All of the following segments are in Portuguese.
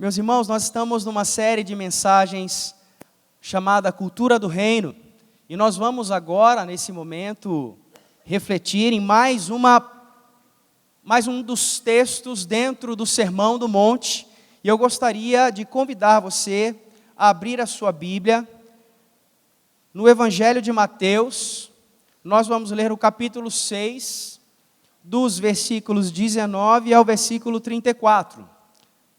Meus irmãos, nós estamos numa série de mensagens chamada Cultura do Reino. E nós vamos agora, nesse momento, refletir em mais um dos textos dentro do Sermão do Monte. E eu gostaria de convidar você a abrir a sua Bíblia no Evangelho de Mateus. Nós vamos ler o capítulo 6, dos versículos 19 ao versículo 34.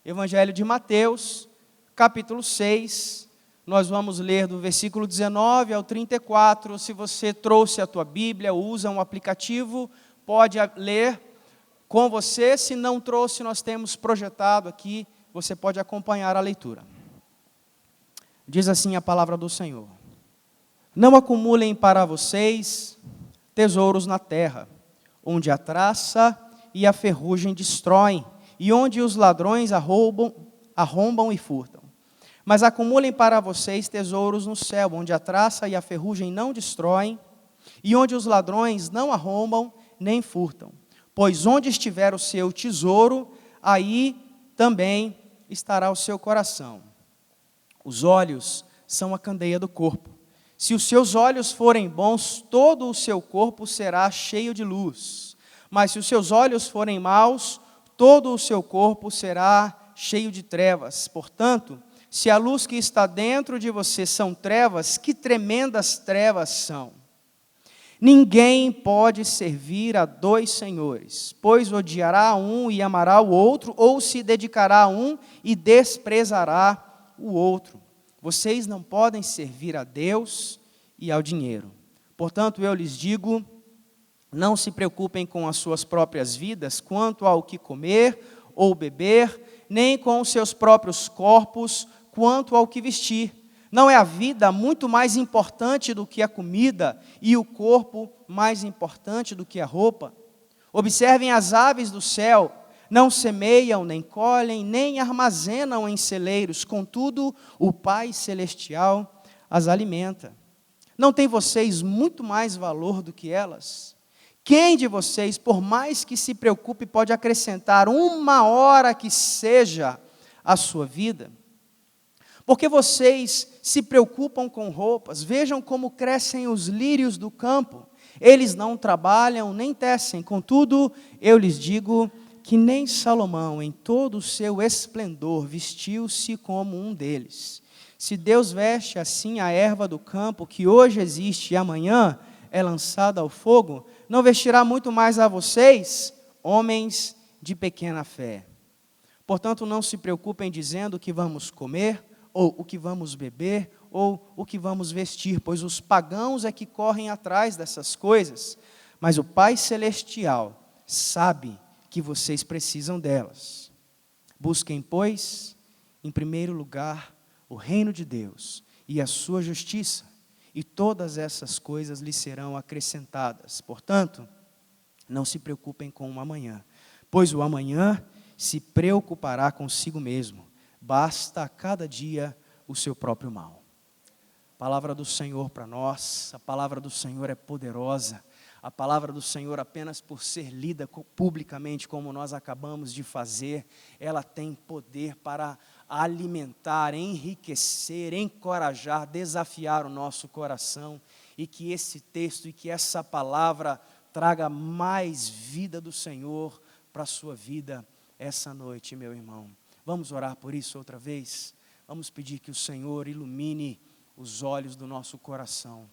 Evangelho de Mateus, capítulo 6, nós vamos ler do versículo 19 ao 34. Se você trouxe a tua Bíblia, usa um aplicativo, pode ler com você. Se não trouxe, nós temos projetado aqui, você pode acompanhar a leitura. Diz assim a palavra do Senhor: Não acumulem para vocês tesouros na terra, onde a traça e a ferrugem destroem, e onde os ladrões arrombam e furtam. Mas acumulem para vocês tesouros no céu, onde a traça e a ferrugem não destroem, e onde os ladrões não arrombam nem furtam. Pois onde estiver o seu tesouro, aí também estará o seu coração. Os olhos são a candeia do corpo. Se os seus olhos forem bons, todo o seu corpo será cheio de luz. Mas se os seus olhos forem maus, todo o seu corpo será cheio de trevas. Portanto, se a luz que está dentro de você são trevas, que tremendas trevas são! Ninguém pode servir a dois senhores, pois odiará um e amará o outro, ou se dedicará a um e desprezará o outro. Vocês não podem servir a Deus e ao dinheiro. Portanto, eu lhes digo, não se preocupem com as suas próprias vidas, quanto ao que comer ou beber, nem com os seus próprios corpos, quanto ao que vestir. Não é a vida muito mais importante do que a comida, e o corpo mais importante do que a roupa? Observem as aves do céu, não semeiam, nem colhem, nem armazenam em celeiros, contudo, o Pai Celestial as alimenta. Não têm vocês muito mais valor do que elas? Quem de vocês, por mais que se preocupe, pode acrescentar uma hora que seja à sua vida? Porque vocês se preocupam com roupas, vejam como crescem os lírios do campo. Eles não trabalham nem tecem, contudo, eu lhes digo que nem Salomão, em todo o seu esplendor, vestiu-se como um deles. Se Deus veste assim a erva do campo, que hoje existe e amanhã é lançada ao fogo, não vestirá muito mais a vocês, homens de pequena fé. Portanto, não se preocupem dizendo o que vamos comer, ou o que vamos beber, ou o que vamos vestir, pois os pagãos é que correm atrás dessas coisas, mas o Pai Celestial sabe que vocês precisam delas. Busquem, pois, em primeiro lugar, o reino de Deus e a sua justiça, e todas essas coisas lhes serão acrescentadas. Portanto, não se preocupem com o amanhã, pois o amanhã se preocupará consigo mesmo. Basta a cada dia o seu próprio mal. Palavra do Senhor para nós, a palavra do Senhor é poderosa. A palavra do Senhor, apenas por ser lida publicamente, como nós acabamos de fazer, ela tem poder para alimentar, enriquecer, encorajar, desafiar o nosso coração, e que esse texto e que essa palavra traga mais vida do Senhor para a sua vida essa noite, meu irmão. Vamos orar por isso outra vez? Vamos pedir que o Senhor ilumine os olhos do nosso coração.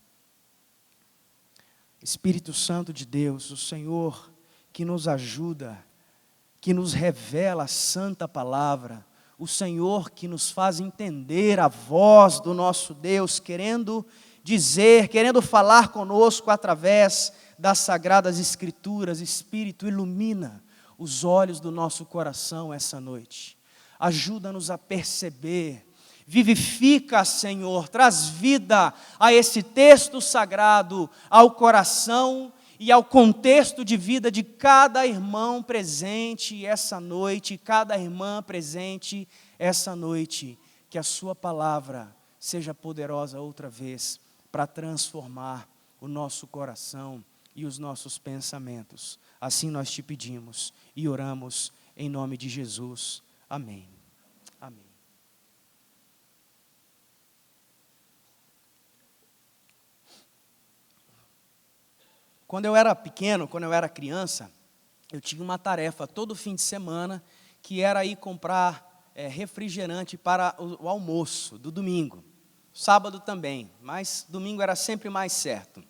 Espírito Santo de Deus, o Senhor que nos ajuda, que nos revela a santa palavra, o Senhor que nos faz entender a voz do nosso Deus, querendo dizer, querendo falar conosco através das sagradas Escrituras. Espírito, ilumina os olhos do nosso coração essa noite. Ajuda-nos a perceber, vivifica, Senhor, traz vida a esse texto sagrado, ao coração e ao contexto de vida de cada irmão presente essa noite, cada irmã presente essa noite, que a sua palavra seja poderosa outra vez para transformar o nosso coração e os nossos pensamentos. Assim nós te pedimos e oramos em nome de Jesus. Amém. Amém. Quando eu era pequeno, quando eu era criança, eu tinha uma tarefa todo fim de semana, que era ir comprar refrigerante para o almoço do domingo. Sábado também, mas domingo era sempre mais certo.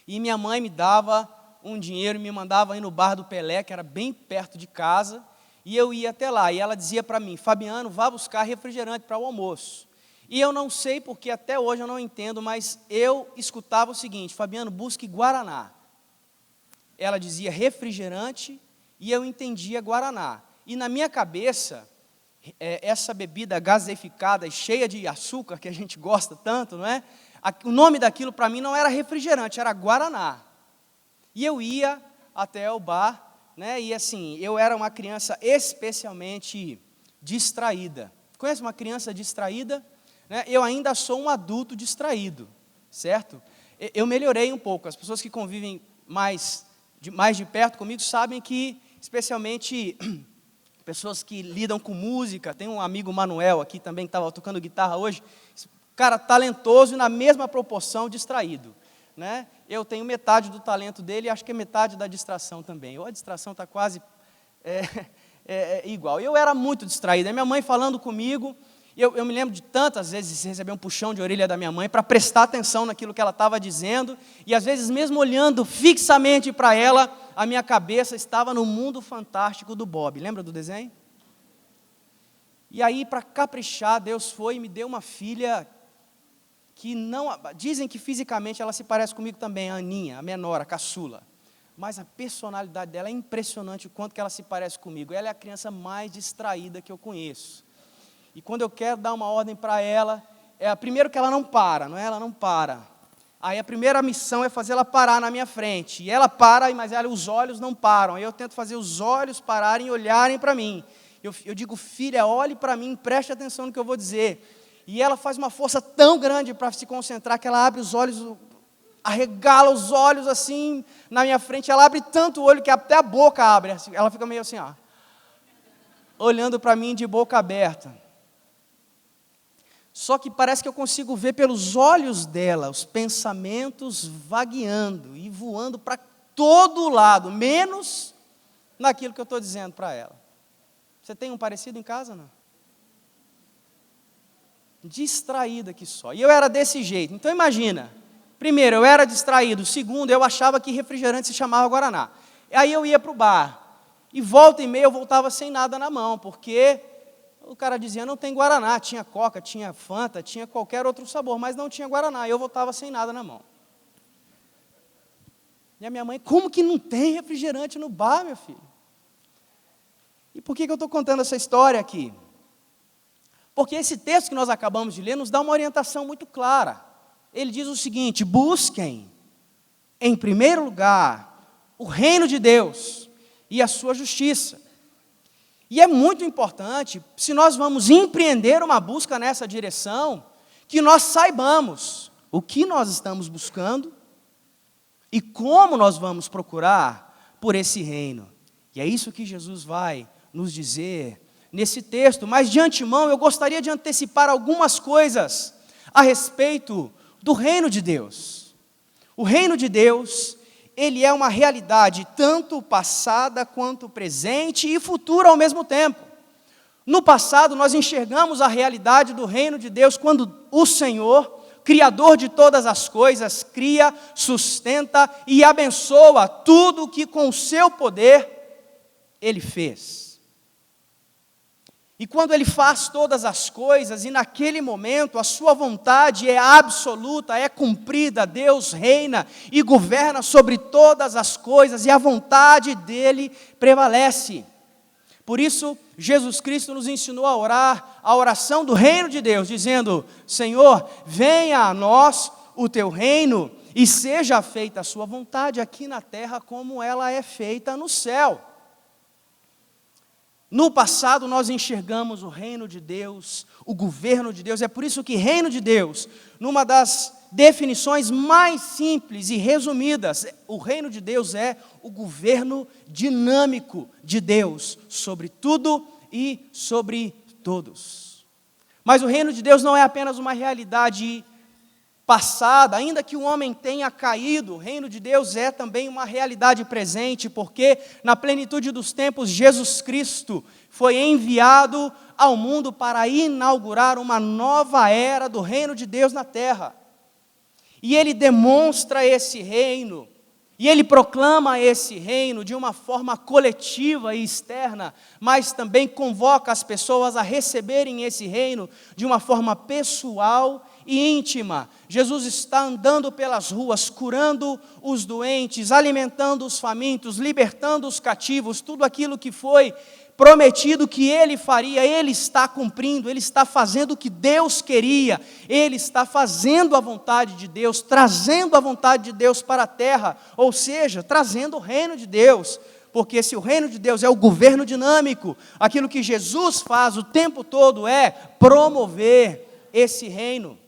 E minha mãe me dava um dinheiro e me mandava ir no bar do Pelé, que era bem perto de casa, e eu ia até lá. E ela dizia para mim: Fabiano, vá buscar refrigerante para o almoço. E eu não sei porque até hoje eu não entendo, mas eu escutava o seguinte: Fabiano, busque Guaraná. Ela dizia refrigerante e eu entendia Guaraná. E na minha cabeça, essa bebida gaseificada e cheia de açúcar, que a gente gosta tanto, não é? O nome daquilo para mim não era refrigerante, era Guaraná. E eu ia até o bar, né? E assim, eu era uma criança especialmente distraída. Conhece uma criança distraída? Né? Eu ainda sou um adulto distraído, certo? Eu melhorei um pouco. As pessoas que convivem mais de perto comigo sabem que, especialmente pessoas que lidam com música, tem um amigo Manuel aqui também que estava tocando guitarra hoje, cara talentoso e na mesma proporção distraído, né? Eu tenho metade do talento dele e acho que é metade da distração também, ou a distração está quase igual. Eu era muito distraído, a minha mãe falando comigo, eu me lembro de tantas vezes receber um puxão de orelha da minha mãe para prestar atenção naquilo que ela estava dizendo, e às vezes mesmo olhando fixamente para ela, a minha cabeça estava no mundo fantástico do Bob. Lembra do desenho? E aí, para caprichar, Deus foi e me deu uma filha que não... Dizem que fisicamente ela se parece comigo também, a Aninha, a menor, a caçula. Mas a personalidade dela é impressionante o quanto que ela se parece comigo. Ela é a criança mais distraída que eu conheço. E quando eu quero dar uma ordem para ela, primeiro que ela não para, não é? Ela não para. Aí a primeira missão é fazer ela parar na minha frente. E ela para, mas os olhos não param. Aí eu tento fazer os olhos pararem e olharem para mim. Eu digo: filha, olhe para mim, preste atenção no que eu vou dizer. E ela faz uma força tão grande para se concentrar que ela abre os olhos, arregala os olhos assim na minha frente. Ela abre tanto o olho que até a boca abre. Ela fica meio assim, ó, olhando para mim de boca aberta. Só que parece que eu consigo ver pelos olhos dela os pensamentos vagueando e voando para todo lado, menos naquilo que eu estou dizendo para ela. Você tem um parecido em casa, não? Distraída que só. E eu era desse jeito. Então imagina, primeiro, eu era distraído. Segundo, eu achava que refrigerante se chamava Guaraná. Aí eu ia para o bar. E volta e meia eu voltava sem nada na mão, porque o cara dizia: não tem Guaraná. Tinha Coca, tinha Fanta, tinha qualquer outro sabor, mas não tinha Guaraná. E eu voltava sem nada na mão. E a minha mãe: como que não tem refrigerante no bar, meu filho? E por que eu estou contando essa história aqui? Porque esse texto que nós acabamos de ler nos dá uma orientação muito clara. Ele diz o seguinte: busquem, em primeiro lugar, o reino de Deus e a sua justiça. E é muito importante, se nós vamos empreender uma busca nessa direção, que nós saibamos o que nós estamos buscando e como nós vamos procurar por esse reino. E é isso que Jesus vai nos dizer nesse texto. Mas de antemão eu gostaria de antecipar algumas coisas a respeito do reino de Deus. O reino de Deus, ele é uma realidade tanto passada quanto presente e futura ao mesmo tempo. No passado nós enxergamos a realidade do reino de Deus quando o Senhor, Criador de todas as coisas, cria, sustenta e abençoa tudo o que com o seu poder Ele fez. E quando Ele faz todas as coisas, e naquele momento a sua vontade é absoluta, é cumprida, Deus reina e governa sobre todas as coisas, e a vontade dEle prevalece. Por isso, Jesus Cristo nos ensinou a orar a oração do reino de Deus, dizendo: Senhor, venha a nós o teu reino, e seja feita a sua vontade aqui na terra, como ela é feita no céu. No passado nós enxergamos o reino de Deus, o governo de Deus. É por isso que reino de Deus, numa das definições mais simples e resumidas, o reino de Deus é o governo dinâmico de Deus sobre tudo e sobre todos. Mas o reino de Deus não é apenas uma realidade passada, ainda que o homem tenha caído, o reino de Deus é também uma realidade presente, porque na plenitude dos tempos, Jesus Cristo foi enviado ao mundo para inaugurar uma nova era do reino de Deus na terra. E ele demonstra esse reino, e ele proclama esse reino de uma forma coletiva e externa, mas também convoca as pessoas a receberem esse reino de uma forma pessoal e íntima. Jesus está andando pelas ruas, curando os doentes, alimentando os famintos, libertando os cativos, tudo aquilo que foi prometido que ele faria, ele está cumprindo, ele está fazendo o que Deus queria, ele está fazendo a vontade de Deus, trazendo a vontade de Deus para a terra, ou seja, trazendo o reino de Deus, porque se o reino de Deus é o governo dinâmico, aquilo que Jesus faz o tempo todo é promover esse reino.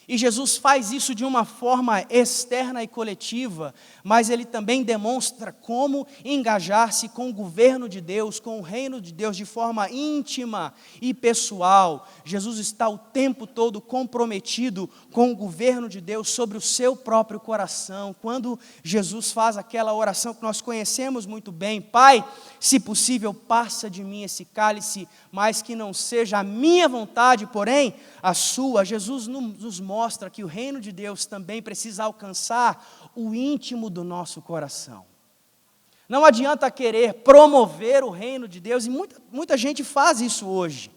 E Jesus faz isso de uma forma externa e coletiva, mas ele também demonstra como engajar-se com o governo de Deus, com o reino de Deus de forma íntima e pessoal. Jesus está o tempo todo comprometido com o governo de Deus sobre o seu próprio coração. Quando Jesus faz aquela oração que nós conhecemos muito bem: Pai, se possível, passa de mim esse cálice, mas que não seja a minha vontade, porém a sua. Jesus nos mostra que o reino de Deus também precisa alcançar o íntimo do nosso coração. Não adianta querer promover o reino de Deus, e muita gente faz isso hoje.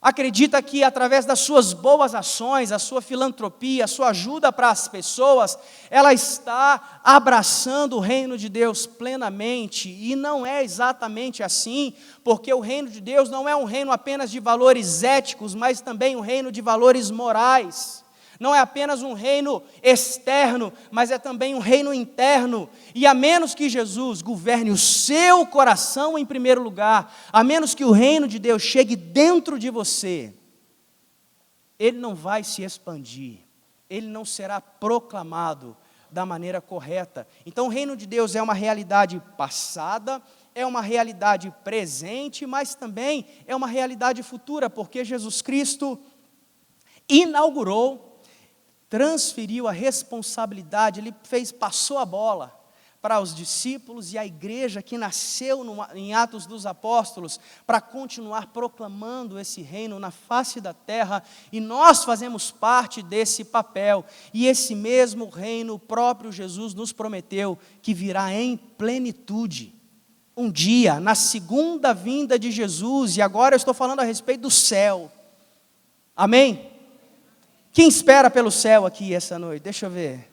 Acredita que através das suas boas ações, a sua filantropia, a sua ajuda para as pessoas, ela está abraçando o reino de Deus plenamente, e não é exatamente assim, porque o reino de Deus não é um reino apenas de valores éticos, mas também um reino de valores morais. Não é apenas um reino externo, mas é também um reino interno. E a menos que Jesus governe o seu coração em primeiro lugar, a menos que o reino de Deus chegue dentro de você, ele não vai se expandir, ele não será proclamado da maneira correta. Então o reino de Deus é uma realidade passada, é uma realidade presente, mas também é uma realidade futura, porque Jesus Cristo inaugurou, transferiu a responsabilidade, ele passou a bola para os discípulos e a igreja que nasceu em Atos dos Apóstolos, para continuar proclamando esse reino na face da terra, e nós fazemos parte desse papel, e esse mesmo reino, o próprio Jesus nos prometeu que virá em plenitude, um dia, na segunda vinda de Jesus, e agora eu estou falando a respeito do céu, amém? Quem espera pelo céu aqui essa noite? Deixa eu ver.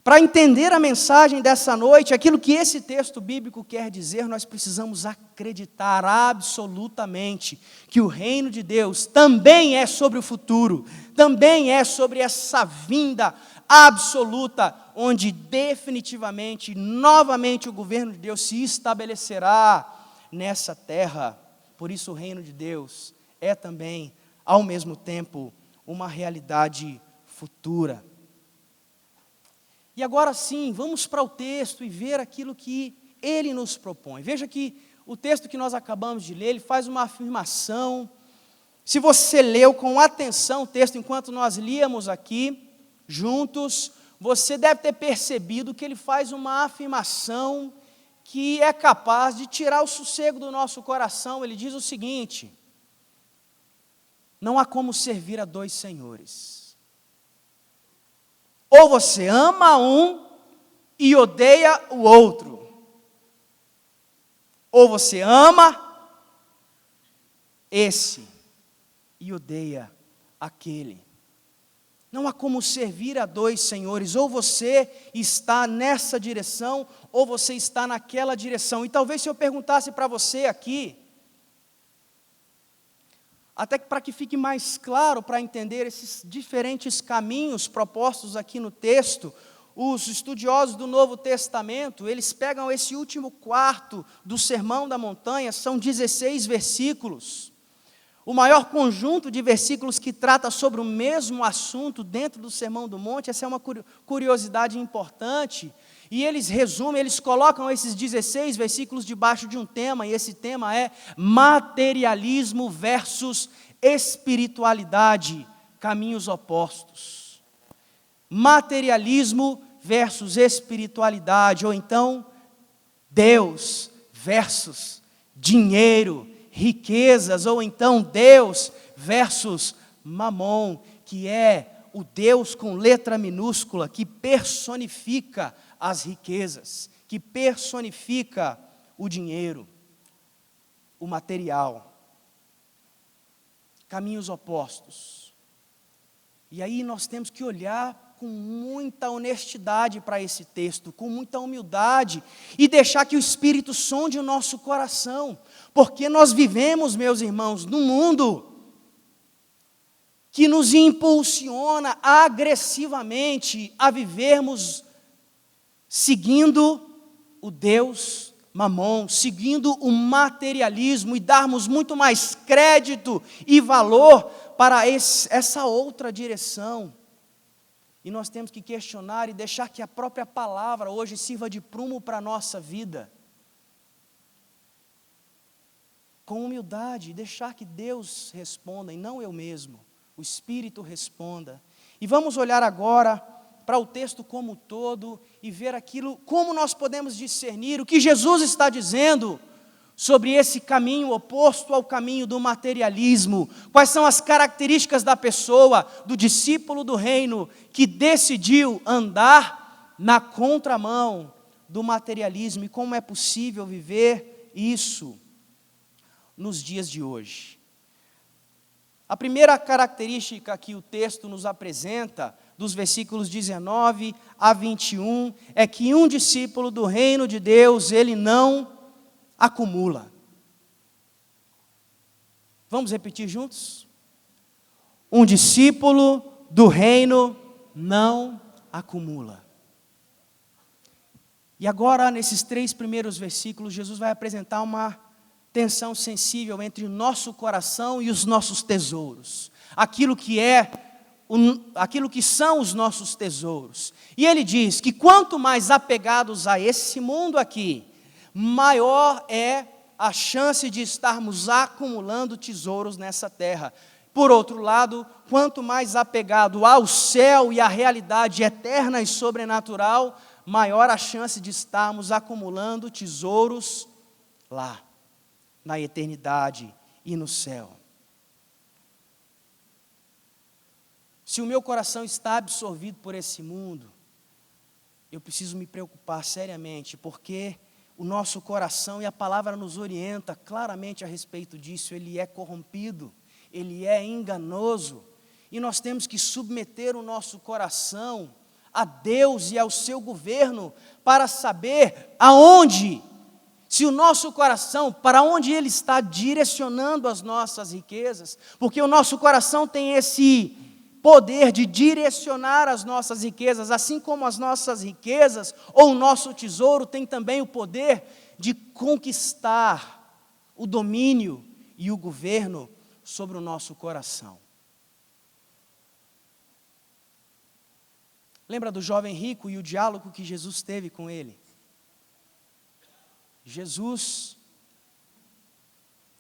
Para entender a mensagem dessa noite, aquilo que esse texto bíblico quer dizer, nós precisamos acreditar absolutamente que o reino de Deus também é sobre o futuro, também é sobre essa vinda absoluta, onde definitivamente, novamente o governo de Deus se estabelecerá nessa terra. Por isso o reino de Deus é também, ao mesmo tempo, uma realidade futura. E agora sim, vamos para o texto e ver aquilo que ele nos propõe. Veja que o texto que nós acabamos de ler, ele faz uma afirmação. Se você leu com atenção o texto enquanto nós líamos aqui, juntos, você deve ter percebido que ele faz uma afirmação que é capaz de tirar o sossego do nosso coração. Ele diz o seguinte: não há como servir a dois senhores. Ou você ama um e odeia o outro. Ou você ama esse e odeia aquele. Não há como servir a dois senhores. Ou você está nessa direção, ou você está naquela direção. E talvez se eu perguntasse para você aqui, até que para que fique mais claro para entender esses diferentes caminhos propostos aqui no texto, os estudiosos do Novo Testamento, eles pegam esse último quarto do Sermão da Montanha, são 16 versículos. O maior conjunto de versículos que trata sobre o mesmo assunto dentro do Sermão do Monte. Essa é uma curiosidade importante. E eles resumem, eles colocam esses 16 versículos debaixo de um tema, e esse tema é materialismo versus espiritualidade, caminhos opostos. Materialismo versus espiritualidade, ou então Deus versus dinheiro, riquezas, ou então Deus versus Mamon, que é o Deus com letra minúscula, que personifica as riquezas, que personifica o dinheiro, o material. Caminhos opostos. E aí nós temos que olhar com muita honestidade para esse texto, com muita humildade, e deixar que o Espírito sonde o nosso coração, porque nós vivemos, meus irmãos, num mundo que nos impulsiona agressivamente a vivermos seguindo o Deus Mamon, seguindo o materialismo e darmos muito mais crédito e valor para essa outra direção. E nós temos que questionar e deixar que a própria palavra hoje sirva de prumo para a nossa vida. Com humildade, deixar que Deus responda e não eu mesmo. O Espírito responda. E vamos olhar agora para o texto como um todo e ver aquilo, como nós podemos discernir o que Jesus está dizendo sobre esse caminho oposto ao caminho do materialismo. Quais são as características da pessoa, do discípulo do reino, que decidiu andar na contramão do materialismo, e como é possível viver isso nos dias de hoje. A primeira característica que o texto nos apresenta, dos versículos 19 a 21, é que um discípulo do reino de Deus, ele não acumula. Vamos repetir juntos? Um discípulo do reino não acumula. E agora, nesses 3 primeiros versículos, Jesus vai apresentar uma tensão sensível entre o nosso coração e os nossos tesouros. Aquilo que são os nossos tesouros. E ele diz que quanto mais apegados a esse mundo aqui, maior é a chance de estarmos acumulando tesouros nessa terra. Por outro lado, quanto mais apegado ao céu e à realidade eterna e sobrenatural, maior a chance de estarmos acumulando tesouros lá, na eternidade e no céu. Se o meu coração está absorvido por esse mundo, eu preciso me preocupar seriamente, porque o nosso coração, e a palavra nos orienta claramente a respeito disso, ele é corrompido, ele é enganoso, e nós temos que submeter o nosso coração a Deus e ao seu governo, para saber aonde, se o nosso coração, para onde ele está direcionando as nossas riquezas, porque o nosso coração tem esse poder de direcionar as nossas riquezas, assim como as nossas riquezas, ou o nosso tesouro, tem também o poder de conquistar o domínio e o governo sobre o nosso coração. Lembra do jovem rico e o diálogo que Jesus teve com ele? Jesus,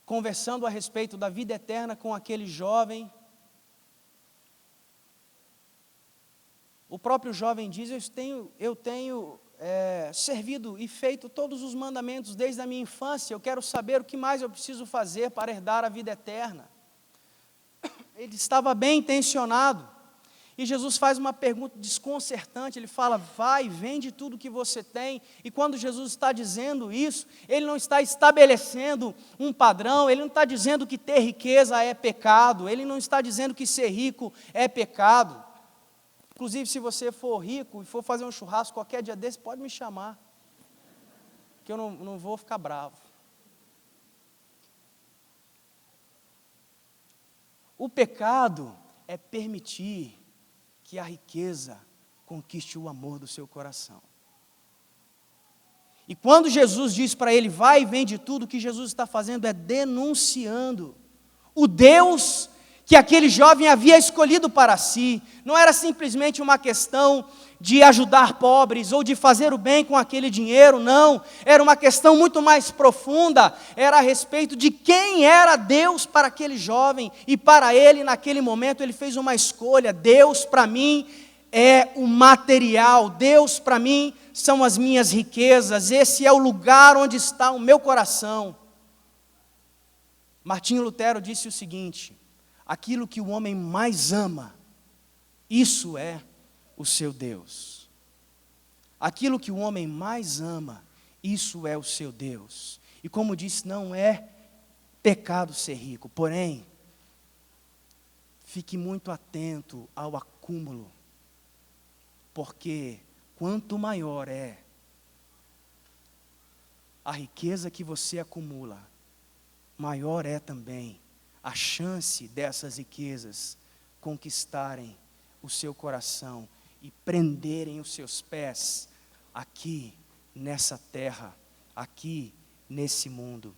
conversando a respeito da vida eterna com aquele jovem, o próprio jovem diz: eu tenho servido e feito todos os mandamentos desde a minha infância, eu quero saber o que mais eu preciso fazer para herdar a vida eterna. Ele estava bem intencionado, e Jesus faz uma pergunta desconcertante, ele fala: vai, vende tudo que você tem. E quando Jesus está dizendo isso, ele não está estabelecendo um padrão, ele não está dizendo que ter riqueza é pecado, ele não está dizendo que ser rico é pecado. Inclusive, se você for rico e for fazer um churrasco qualquer dia desse, pode me chamar, que eu não vou ficar bravo. O pecado é permitir que a riqueza conquiste o amor do seu coração. E quando Jesus diz para ele: vai e vende tudo, o que Jesus está fazendo é denunciando o Deus que aquele jovem havia escolhido para si. Não era simplesmente uma questão de ajudar pobres ou de fazer o bem com aquele dinheiro, não. Era uma questão muito mais profunda, era a respeito de quem era Deus para aquele jovem. E para ele, naquele momento, ele fez uma escolha: Deus para mim é o material, Deus para mim são as minhas riquezas, esse é o lugar onde está o meu coração. Martinho Lutero disse o seguinte: aquilo que o homem mais ama, isso é o seu Deus. Aquilo que o homem mais ama, isso é o seu Deus. E como disse, não é pecado ser rico, porém, fique muito atento ao acúmulo, porque quanto maior é a riqueza que você acumula, maior é também a chance dessas riquezas conquistarem o seu coração e prenderem os seus pés aqui nessa terra, aqui nesse mundo.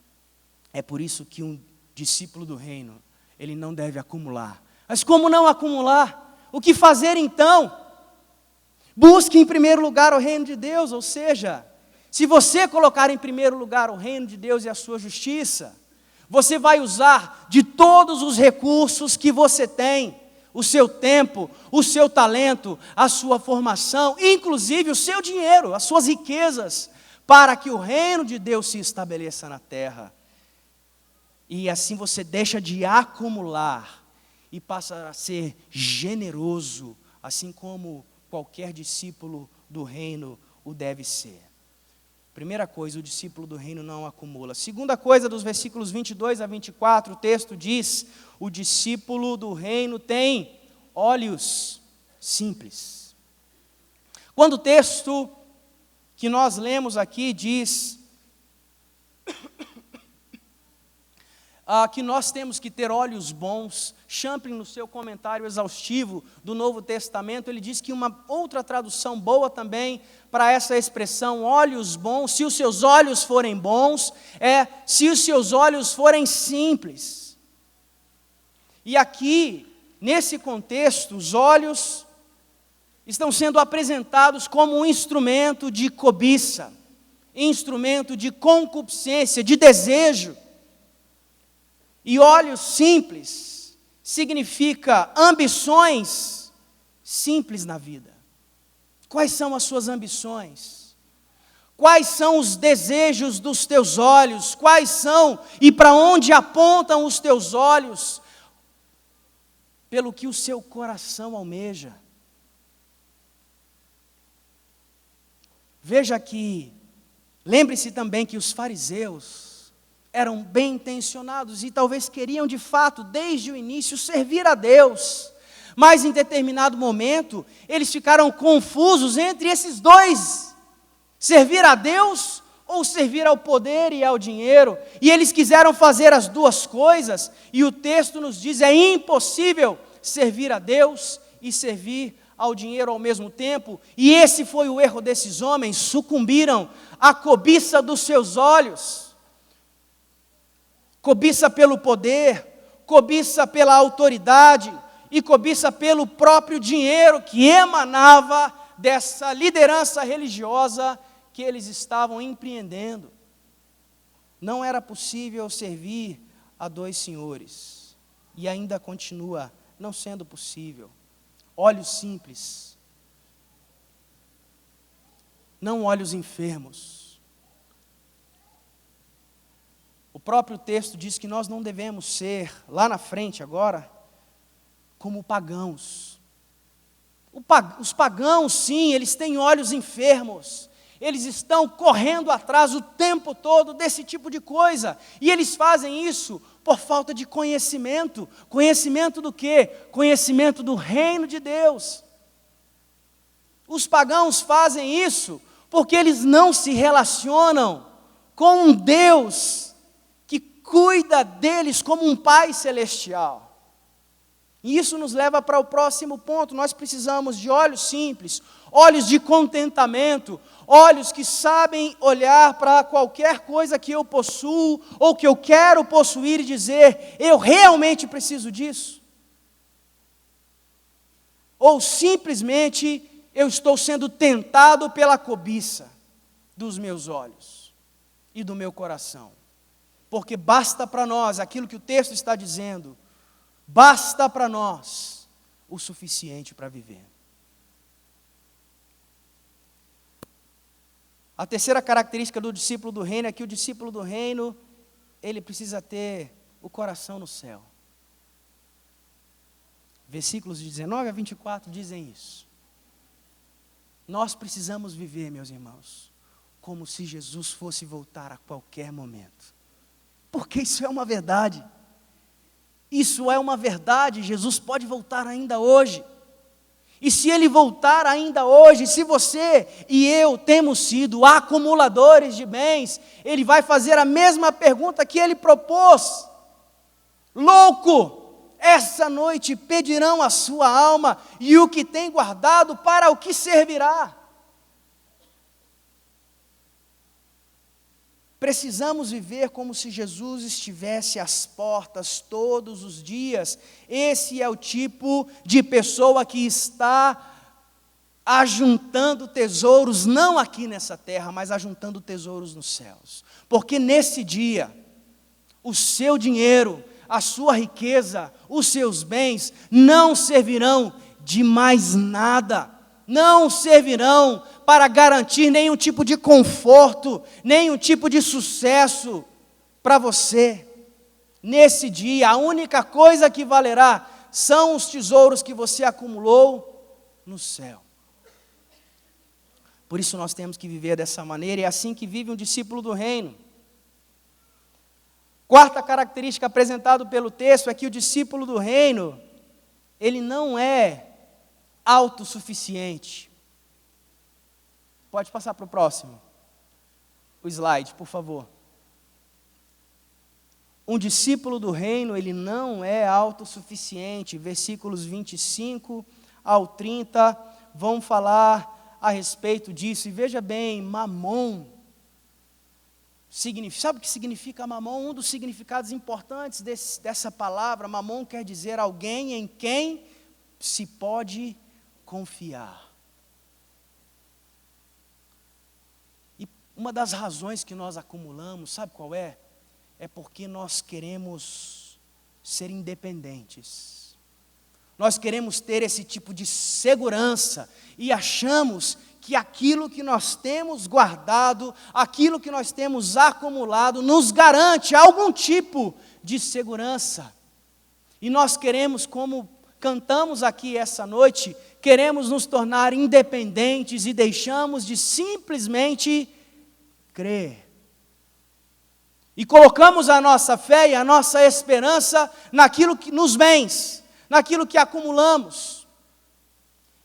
É por isso que um discípulo do reino, ele não deve acumular. Mas como não acumular? O que fazer então? Busque em primeiro lugar o reino de Deus, ou seja, se você colocar em primeiro lugar o reino de Deus e a sua justiça, você vai usar de todos os recursos que você tem, o seu tempo, o seu talento, a sua formação, inclusive o seu dinheiro, as suas riquezas, para que o reino de Deus se estabeleça na terra. E assim você deixa de acumular e passa a ser generoso, assim como qualquer discípulo do reino o deve ser. Primeira coisa, o discípulo do reino não acumula. Segunda coisa, dos versículos 22 a 24, o texto diz: o discípulo do reino tem olhos simples. Quando o texto que nós lemos aqui diz que nós temos que ter olhos bons, Champlin, no seu comentário exaustivo do Novo Testamento, ele diz que uma outra tradução boa também para essa expressão, olhos bons, se os seus olhos forem bons, se os seus olhos forem simples. E aqui, nesse contexto, os olhos estão sendo apresentados como um instrumento de cobiça, instrumento de concupiscência, de desejo. E olhos simples significa ambições simples na vida. Quais são as suas ambições? Quais são os desejos dos teus olhos? Quais são e para onde apontam os teus olhos? Pelo que o seu coração almeja. Veja que, lembre-se também que os fariseus eram bem intencionados e talvez queriam de fato, desde o início, servir a Deus. Mas em determinado momento, eles ficaram confusos entre esses dois: servir a Deus ou servir ao poder e ao dinheiro. E eles quiseram fazer as duas coisas, e o texto nos diz: é impossível servir a Deus e servir ao dinheiro ao mesmo tempo. E esse foi o erro desses homens: sucumbiram à cobiça dos seus olhos. Cobiça pelo poder, cobiça pela autoridade e cobiça pelo próprio dinheiro que emanava dessa liderança religiosa que eles estavam empreendendo. Não era possível servir a dois senhores, e ainda continua não sendo possível. Olhos simples, não olhos enfermos. O próprio texto diz que nós não devemos ser, lá na frente agora, como pagãos. Os pagãos, sim, eles têm olhos enfermos. Eles estão correndo atrás o tempo todo desse tipo de coisa. E eles fazem isso por falta de conhecimento. Conhecimento do quê? Conhecimento do reino de Deus. Os pagãos fazem isso porque eles não se relacionam com um Deus que cuida deles como um Pai celestial. E isso nos leva para o próximo ponto. Nós precisamos de olhos simples, olhos de contentamento, olhos que sabem olhar para qualquer coisa que eu possuo ou que eu quero possuir e dizer: eu realmente preciso disso. ou simplesmente eu estou sendo tentado pela cobiça dos meus olhos e do meu coração. Porque basta para nós aquilo que o texto está dizendo, basta para nós o suficiente para viver. A terceira característica do discípulo do reino é que o discípulo do reino, ele precisa ter o coração no céu. Versículos de 19 a 24 dizem isso. Nós precisamos viver, meus irmãos, como se Jesus fosse voltar a qualquer momento. Porque isso é uma verdade. Isso é uma verdade, Jesus pode voltar ainda hoje. E se Ele voltar ainda hoje, se você e eu temos sido acumuladores de bens, Ele vai fazer a mesma pergunta que Ele propôs. Louco! Essa noite pedirão a sua alma, e o que tem guardado, para o que servirá? Precisamos viver como se Jesus estivesse às portas todos os dias. Esse é o tipo de pessoa que está ajuntando tesouros, não aqui nessa terra, mas ajuntando tesouros nos céus. Porque nesse dia, o seu dinheiro, a sua riqueza, os seus bens não servirão de mais nada, não servirão para garantir nenhum tipo de conforto, nenhum tipo de sucesso para você. Nesse dia, a única coisa que valerá são os tesouros que você acumulou no céu. Por isso nós temos que viver dessa maneira, e é assim que vive um discípulo do reino. Quarta característica apresentada pelo texto é que o discípulo do reino, ele não é autossuficiente. Pode passar para o próximo. O slide, por favor. Um discípulo do reino, ele não é autossuficiente. Versículos 25 ao 30 vão falar a respeito disso. E veja bem, mamon. Sabe o que significa mamon? Um dos significados importantes dessa palavra, mamon quer dizer alguém em quem se pode confiar. E uma das razões que nós acumulamos, sabe qual é? É porque nós queremos ser independentes. Nós queremos ter esse tipo de segurança e achamos que aquilo que nós temos guardado, aquilo que nós temos acumulado, nos garante algum tipo de segurança. E nós queremos, como cantamos aqui essa noite, queremos nos tornar independentes e deixamos de simplesmente crer. E colocamos a nossa fé e a nossa esperança naquilo que nos bens, naquilo que acumulamos.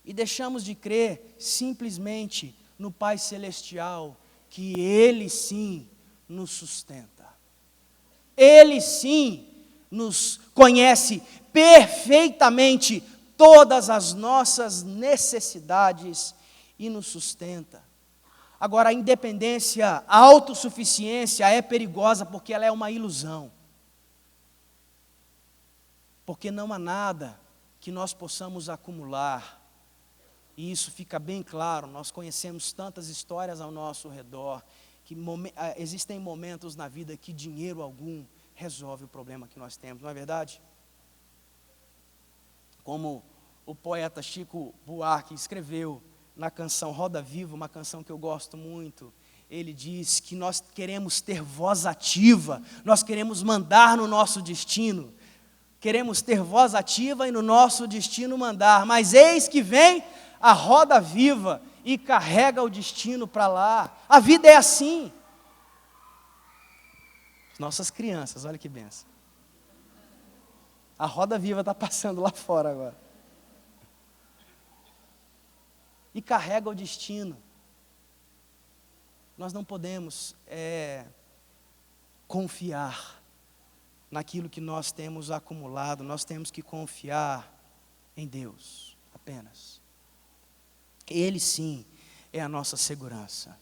E deixamos de crer simplesmente no Pai Celestial, que Ele sim nos sustenta. Ele sim nos conhece perfeitamente todas as nossas necessidades e nos sustenta. Agora, a independência, a autossuficiência é perigosa porque ela é uma ilusão. Porque não há nada que nós possamos acumular. E isso fica bem claro, nós conhecemos tantas histórias ao nosso redor, que existem momentos na vida que dinheiro algum resolve o problema que nós temos, não é verdade? Como o poeta Chico Buarque escreveu na canção Roda Viva, uma canção que eu gosto muito, ele diz que nós queremos ter voz ativa, nós queremos mandar no nosso destino, queremos ter voz ativa e no nosso destino mandar, mas eis que vem a roda viva e carrega o destino para lá. A vida é assim. Nossas crianças, olha que benção. A roda viva está passando lá fora agora. E carrega o destino. Nós não podemos confiar naquilo que nós temos acumulado. Nós temos que confiar em Deus apenas. Ele sim é a nossa segurança.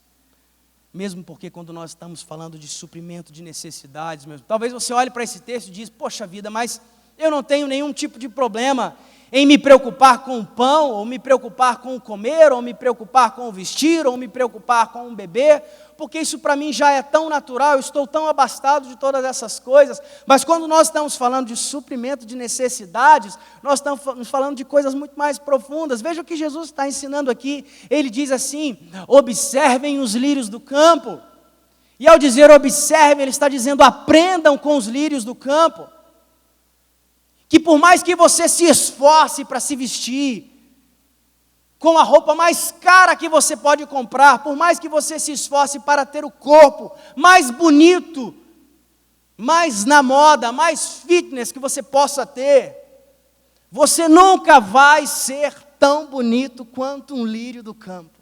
Mesmo porque quando nós estamos falando de suprimento de necessidades, mesmo, talvez você olhe para esse texto e diz, poxa vida, mas eu não tenho nenhum tipo de problema em me preocupar com o pão, ou me preocupar com o comer, ou me preocupar com o vestir, ou me preocupar com o beber, porque isso para mim já é tão natural, eu estou tão abastado de todas essas coisas. Mas quando nós estamos falando de suprimento de necessidades, nós estamos falando de coisas muito mais profundas. Veja o que Jesus está ensinando aqui. Ele diz assim: observem os lírios do campo. E ao dizer observem, ele está dizendo aprendam com os lírios do campo. Que por mais que você se esforce para se vestir com a roupa mais cara que você pode comprar, por mais que você se esforce para ter o corpo mais bonito, mais na moda, mais fitness que você possa ter, você nunca vai ser tão bonito quanto um lírio do campo.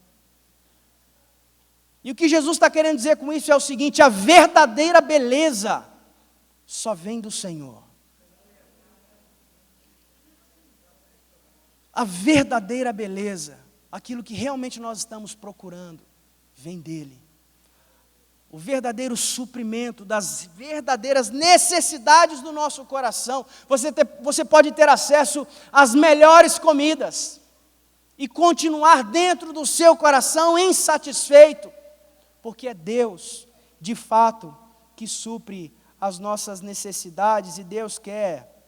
E o que Jesus está querendo dizer com isso é o seguinte: a verdadeira beleza só vem do Senhor. A verdadeira beleza, aquilo que realmente nós estamos procurando, vem dEle. O verdadeiro suprimento das verdadeiras necessidades do nosso coração. Você pode ter acesso às melhores comidas e continuar dentro do seu coração insatisfeito, porque é Deus, de fato, que supre as nossas necessidades, e Deus quer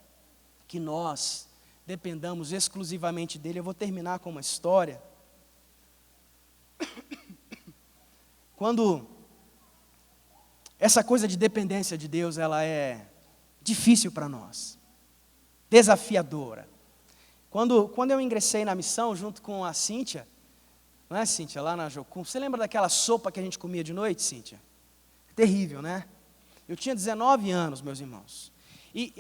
que nós dependamos exclusivamente dEle. Eu vou terminar com uma história. Quando essa coisa de dependência de Deus, ela é difícil para nós, desafiadora. Quando eu ingressei na missão junto com a Cíntia, não é, Cíntia, lá na Jocum, você lembra daquela sopa que a gente comia de noite, Cíntia? Terrível, né? Eu tinha 19 anos, meus irmãos. E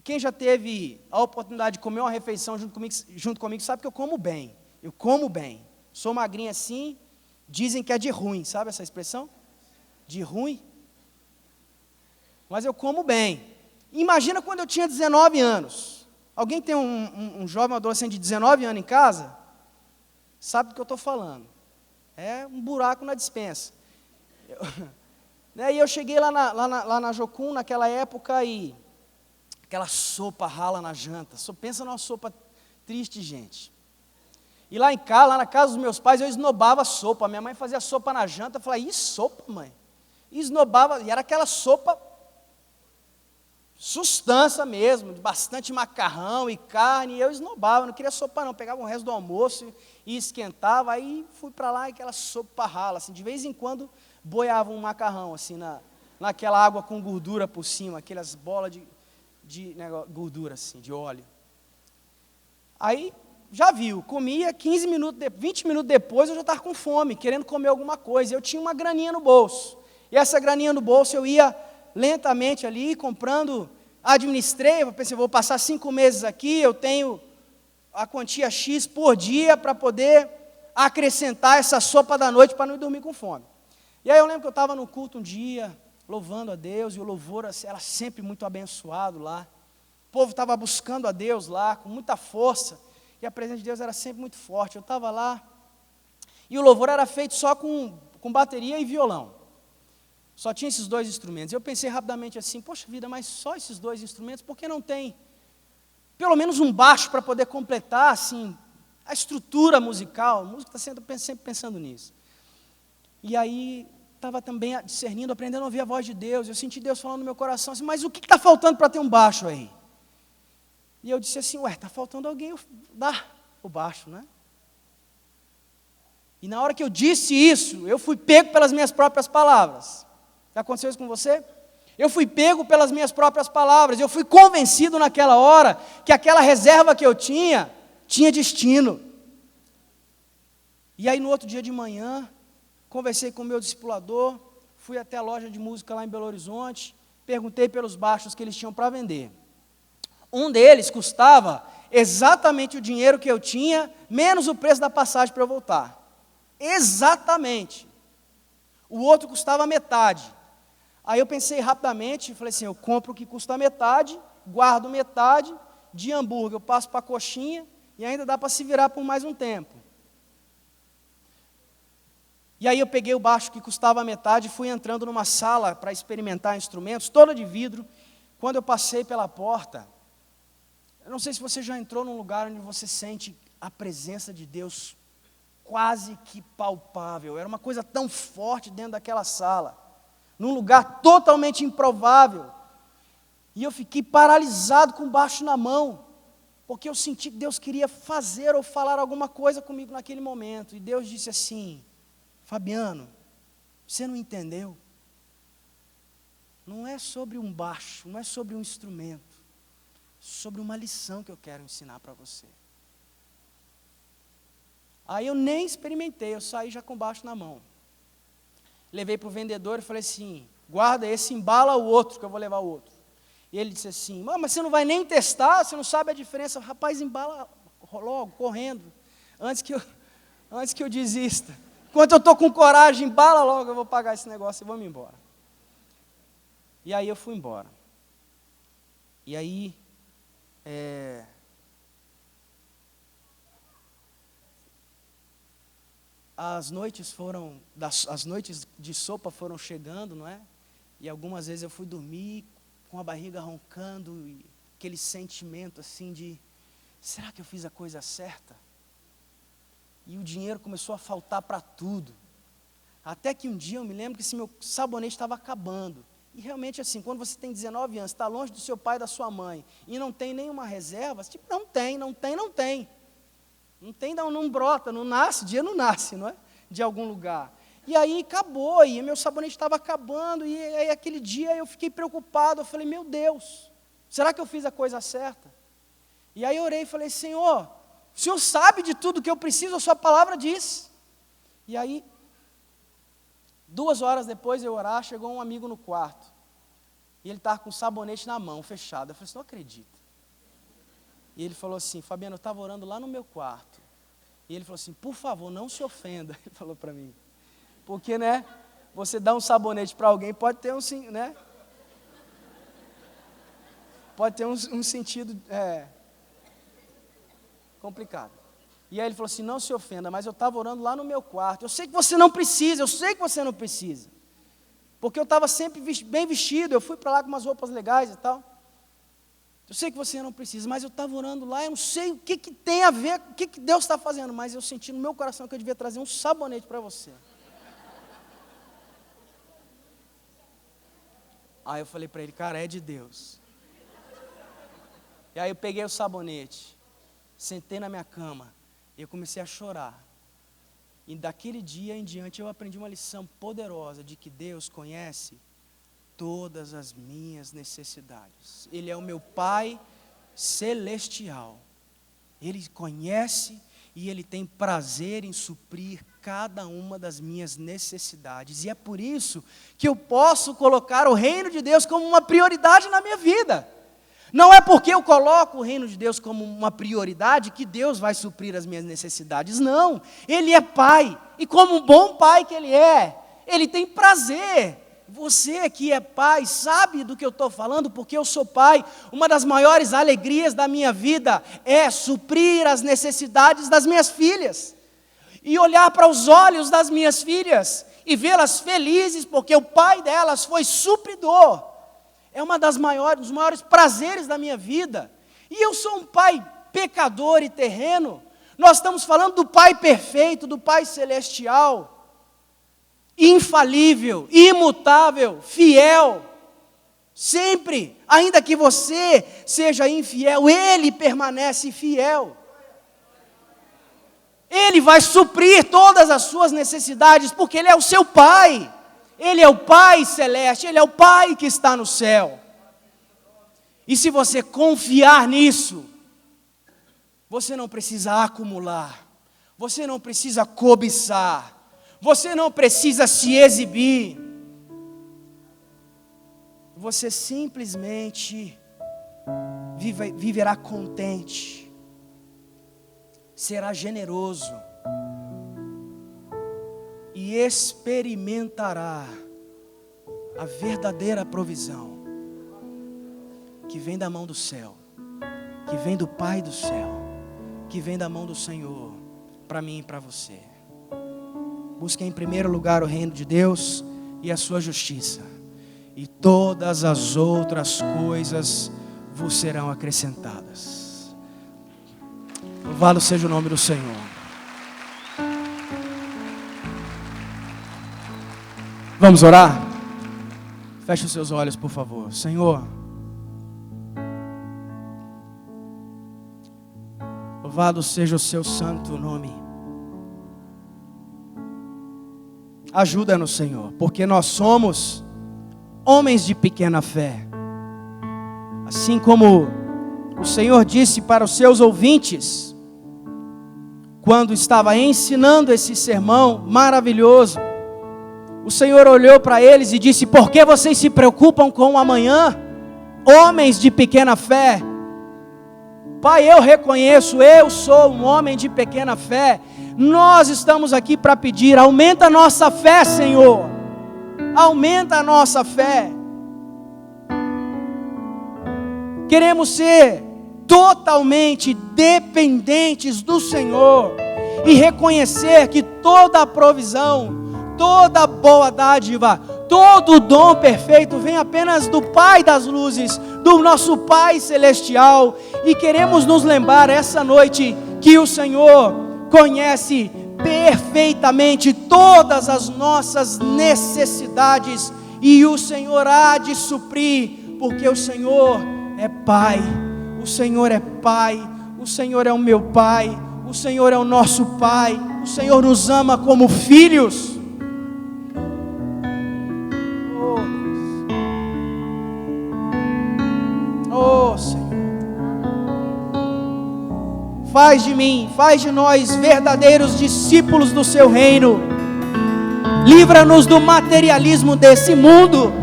quem já teve a oportunidade de comer uma refeição junto comigo sabe que eu como bem. Eu como bem. Sou magrinha assim, dizem que é de ruim, sabe essa expressão? De ruim. Mas eu como bem. Imagina quando eu tinha 19 anos. Alguém tem um jovem adolescente de 19 anos em casa? Sabe do que eu estou falando. É um buraco na despensa. E eu cheguei lá na Jocum, naquela época, e aquela sopa rala na janta. Só pensa numa sopa triste, gente. E lá na casa dos meus pais, eu esnobava a sopa. Minha mãe fazia sopa na janta. Eu falava: ih, sopa, mãe? E esnobava, e era aquela sopa sustância mesmo, de bastante macarrão e carne. E eu esnobava, não queria sopa não. Pegava o resto do almoço e esquentava. Aí fui para lá, e aquela sopa rala. Assim, de vez em quando boiava um macarrão assim, naquela água com gordura por cima, aquelas bolas de gordura assim, de óleo. Aí, já viu, comia 20 minutos depois eu já estava com fome, querendo comer alguma coisa. Eu tinha uma graninha no bolso. E essa graninha no bolso eu ia lentamente ali, comprando, administrei, eu pensei, vou passar 5 meses aqui, eu tenho a quantia X por dia para poder acrescentar essa sopa da noite para não dormir com fome. E aí eu lembro que eu estava no culto um dia, louvando a Deus, e o louvor era sempre muito abençoado lá. O povo estava buscando a Deus lá, com muita força, e a presença de Deus era sempre muito forte. Eu estava lá, e o louvor era feito só com bateria e violão. Só tinha esses 2 instrumentos. Eu pensei rapidamente assim: poxa vida, mas só esses 2 instrumentos, por que não tem pelo menos um baixo para poder completar assim, a estrutura musical? A música está sempre pensando nisso. E aí estava também discernindo, aprendendo a ouvir a voz de Deus. Eu senti Deus falando no meu coração assim: mas o que está faltando para ter um baixo aí? E eu disse assim: está faltando alguém dar o baixo, né? E na hora que eu disse isso, eu fui pego pelas minhas próprias palavras. Já aconteceu isso com você? Eu fui pego pelas minhas próprias palavras. Eu fui convencido naquela hora que aquela reserva que eu tinha destino. E aí no outro dia de manhã, conversei com o meu discipulador, fui até a loja de música lá em Belo Horizonte, perguntei pelos baixos que eles tinham para vender. Um deles custava exatamente o dinheiro que eu tinha, menos o preço da passagem para eu voltar. Exatamente. O outro custava metade. Aí eu pensei rapidamente, falei assim: eu compro o que custa metade, guardo metade, de hambúrguer eu passo para a coxinha, e ainda dá para se virar por mais um tempo. E aí eu peguei o baixo que custava metade e fui entrando numa sala para experimentar instrumentos, toda de vidro. Quando eu passei pela porta, Eu não sei se você já entrou num lugar onde você sente a presença de Deus quase que palpável. Era uma coisa tão forte dentro daquela sala, num lugar totalmente improvável. E eu fiquei paralisado com baixo na mão, porque eu senti que Deus queria fazer ou falar alguma coisa comigo naquele momento. E Deus disse assim: Fabiano, você não entendeu? Não é sobre um baixo, não é sobre um instrumento, é sobre uma lição que eu quero ensinar para você. Aí eu nem experimentei, eu saí já com baixo na mão. Levei para o vendedor e falei assim: guarda esse, embala o outro, que eu vou levar o outro. E ele disse assim: mas você não vai nem testar, você não sabe a diferença. Rapaz, embala logo, correndo, antes que eu desista. Enquanto eu estou com coragem, embala logo, eu vou pagar esse negócio e vou me embora. E aí eu fui embora. E aí, as noites de sopa foram chegando, não é? E algumas vezes eu fui dormir com a barriga roncando, e aquele sentimento assim de: será que eu fiz a coisa certa? E o dinheiro começou a faltar para tudo. Até que um dia eu me lembro que esse meu sabonete estava acabando. E realmente assim, quando você tem 19 anos, está longe do seu pai e da sua mãe, e não tem nenhuma reserva, tipo, não tem. Não tem, não brota, não nasce, dia não nasce, não é? De algum lugar. E aí acabou, e meu sabonete estava acabando, e aí aquele dia eu fiquei preocupado, eu falei: meu Deus, será que eu fiz a coisa certa? E aí eu orei e falei: Senhor, o Senhor sabe de tudo que eu preciso, a sua palavra diz. E aí, 2 horas depois de eu orar, chegou um amigo no quarto, e ele estava com o sabonete na mão, fechado. Eu falei: você não acredita? E ele falou assim: Fabiano, eu estava orando lá no meu quarto. E ele falou assim: por favor, não se ofenda. Ele falou para mim. Porque, né, você dá um sabonete para alguém, pode ter né? Pode ter um sentido complicado. E aí ele falou assim: não se ofenda, mas eu estava orando lá no meu quarto. Eu sei que você não precisa, Porque eu estava sempre bem vestido, eu fui para lá com umas roupas legais e tal. Eu sei que você não precisa, mas eu estava orando lá, eu não sei o que tem a ver, o que Deus está fazendo, mas eu senti no meu coração que eu devia trazer um sabonete para você. Aí eu falei para ele: cara, é de Deus. E aí eu peguei o sabonete, sentei na minha cama, e eu comecei a chorar. E daquele dia em diante eu aprendi uma lição poderosa de que Deus conhece todas as minhas necessidades. Ele é o meu Pai celestial. Ele conhece e Ele tem prazer em suprir cada uma das minhas necessidades. E é por isso que eu posso colocar o reino de Deus como uma prioridade na minha vida. Não é porque eu coloco o reino de Deus como uma prioridade que Deus vai suprir as minhas necessidades. Não, Ele é Pai. E como um bom Pai que Ele é, Ele tem prazer. Você que é pai sabe do que eu estou falando, porque eu sou pai. Uma das maiores alegrias da minha vida é suprir as necessidades das minhas filhas. E olhar para os olhos das minhas filhas e vê-las felizes, porque o pai delas foi supridor. É dos maiores prazeres da minha vida. E eu sou um pai pecador e terreno. Nós estamos falando do Pai perfeito, do Pai celestial, infalível, imutável, fiel. Sempre, ainda que você seja infiel, Ele permanece fiel. Ele vai suprir todas as suas necessidades, porque Ele é o seu Pai. Ele é o Pai celeste, Ele é o Pai que está no céu. E se você confiar nisso, você não precisa acumular, você não precisa cobiçar, você não precisa se exibir. Você simplesmente viverá contente, será generoso e experimentará a verdadeira provisão que vem da mão do céu, que vem do Pai do céu, que vem da mão do Senhor para mim e para você. Busque em primeiro lugar o reino de Deus e a sua justiça, e todas as outras coisas vos serão acrescentadas. Louvado seja o nome do Senhor. Vamos orar? Feche os seus olhos, por favor. Senhor, louvado seja o seu santo nome. Ajuda-nos, Senhor, porque nós somos homens de pequena fé. Assim como o Senhor disse para os seus ouvintes, quando estava ensinando esse sermão maravilhoso, o Senhor olhou para eles e disse: por que vocês se preocupam com o amanhã, homens de pequena fé? Pai, eu reconheço, eu sou um homem de pequena fé. Nós estamos aqui para pedir: aumenta a nossa fé, Senhor, aumenta a nossa fé. Queremos ser totalmente dependentes do Senhor e reconhecer que toda a provisão, toda boa dádiva, todo dom perfeito vem apenas do Pai das luzes, do nosso Pai celestial. E queremos nos lembrar essa noite que o Senhor conhece perfeitamente todas as nossas necessidades, e o Senhor há de suprir, porque o Senhor é Pai, o Senhor é Pai, o Senhor é o meu Pai, o Senhor é o nosso Pai, o Senhor nos ama como filhos. Oh Senhor, faz de mim, faz de nós verdadeiros discípulos do seu reino. Livra-nos do materialismo desse mundo,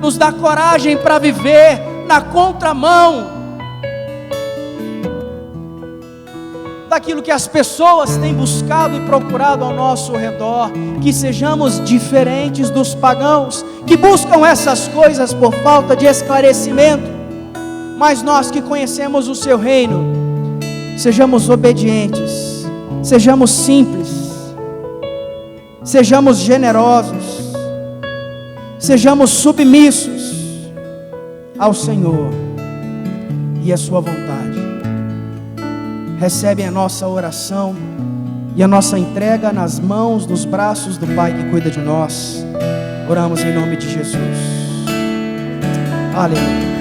nos dá coragem para viver na contramão daquilo que as pessoas têm buscado e procurado ao nosso redor. Que sejamos diferentes dos pagãos que buscam essas coisas por falta de esclarecimento. Mas nós que conhecemos o seu reino, sejamos obedientes, sejamos simples, sejamos generosos, sejamos submissos ao Senhor e à sua vontade. Recebe a nossa oração e a nossa entrega nas mãos, nos braços do Pai que cuida de nós. Oramos em nome de Jesus. Aleluia.